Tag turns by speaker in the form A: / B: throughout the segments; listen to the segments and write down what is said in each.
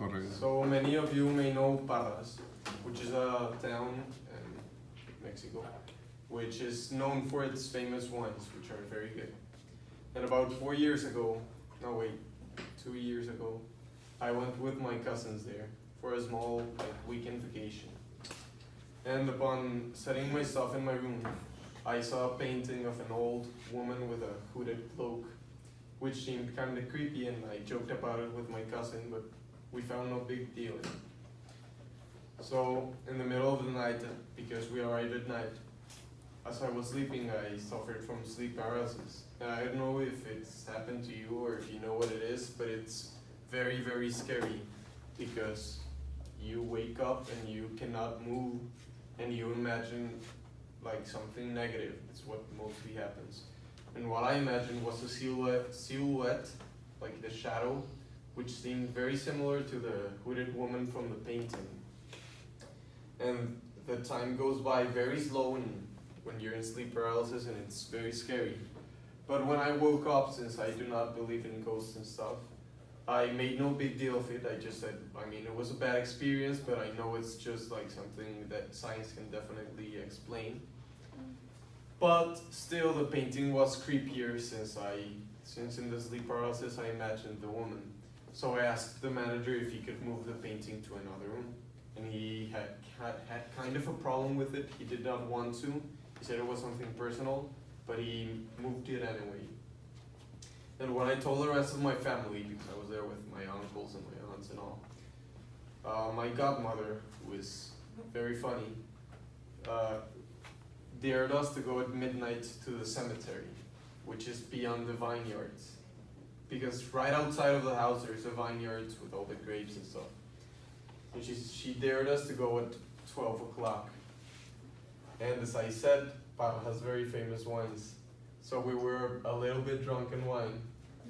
A: Correcto.
B: So many of you may know Parras, which is a town in Mexico, which is known for its famous wines, which are very good. And about 4 years ago, no wait, 2 years ago, I went with my cousins there for a small weekend vacation. And upon setting myself in my room, I saw a painting of an old woman with a hooded cloak, which seemed kind of creepy, and I joked about it with my cousin, but we found no big deal in it. So, in the middle of the night, because we arrived at night, as I was sleeping, I suffered from sleep paralysis. And I don't know if it's happened to you or if you know what it is, but it's very, very scary because you wake up and you cannot move and you imagine like something negative. It's what mostly happens. And what I imagined was a silhouette, like the shadow, which seemed very similar to the hooded woman from the painting. And the time goes by very slow when you're in sleep paralysis, and it's very scary. But when I woke up, since I do not believe in ghosts and stuff, I made no big deal of it. I just said, I mean, it was a bad experience, but I know it's just like something that science can definitely explain. But still, the painting was creepier since in the sleep paralysis I imagined the woman. So I asked the manager if he could move the painting to another room, and he had kind of a problem with it. He did not want to. He said it was something personal, but he moved it anyway. And when I told the rest of my family, because I was there with my uncles and my aunts and all, my godmother, who is very funny, dared us to go at midnight to the cemetery, which is beyond the vineyards. Because right outside of the house there's a vineyard with all the grapes and stuff. And she dared us to go at 12 o'clock. And as I said, Parra has very famous wines. So we were a little bit drunk in wine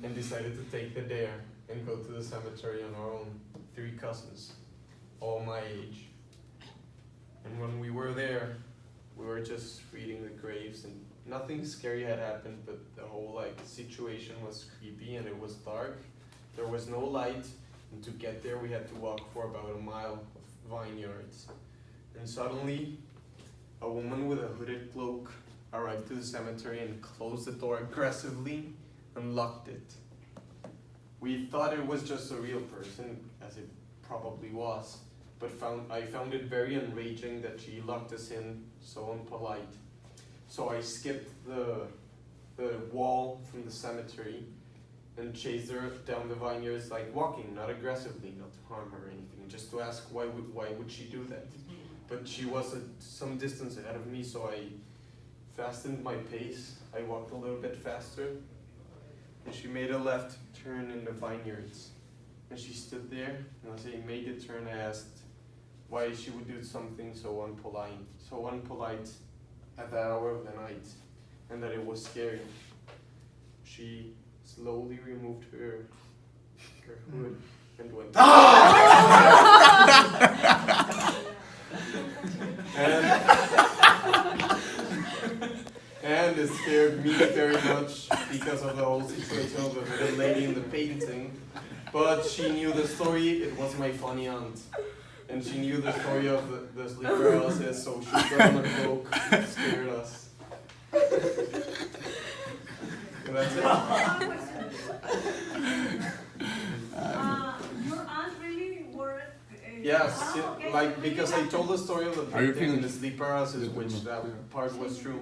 B: and decided to take the dare and go to the cemetery on our own. 3 cousins, all my age. And when we were there, we were just reading the graves and nothing scary had happened, but the whole situation was creepy and it was dark. There was no light, and to get there we had to walk for about a mile of vineyards. And suddenly, a woman with a hooded cloak arrived to the cemetery and closed the door aggressively and locked it. We thought it was just a real person, as it probably was, but I found it very enraging that she locked us in so impolite. So I skipped the wall from the cemetery and chased her down the vineyards, like walking, not aggressively, not to harm her or anything, just to ask why would she do that. But she was at some distance ahead of me, so I fastened my pace. I walked a little bit faster, and she made a left turn in the vineyards. And she stood there, and as I made the turn, I asked why she would do something so unpolite at that hour of the night, and that it was scary. She slowly removed her hood and went. And it scared me very much because of the whole situation of the lady in the painting. But she knew the story. It was my funny aunt. And she knew the story of the sleep paralysis, so she put on a cloak and scared us. And that's it.
C: Your aunt really worked.
B: Yes,
C: Okay,
B: like because I told the story of the
A: Are you
B: painting and the
A: finished?
B: sleep paralysis, which that part was true.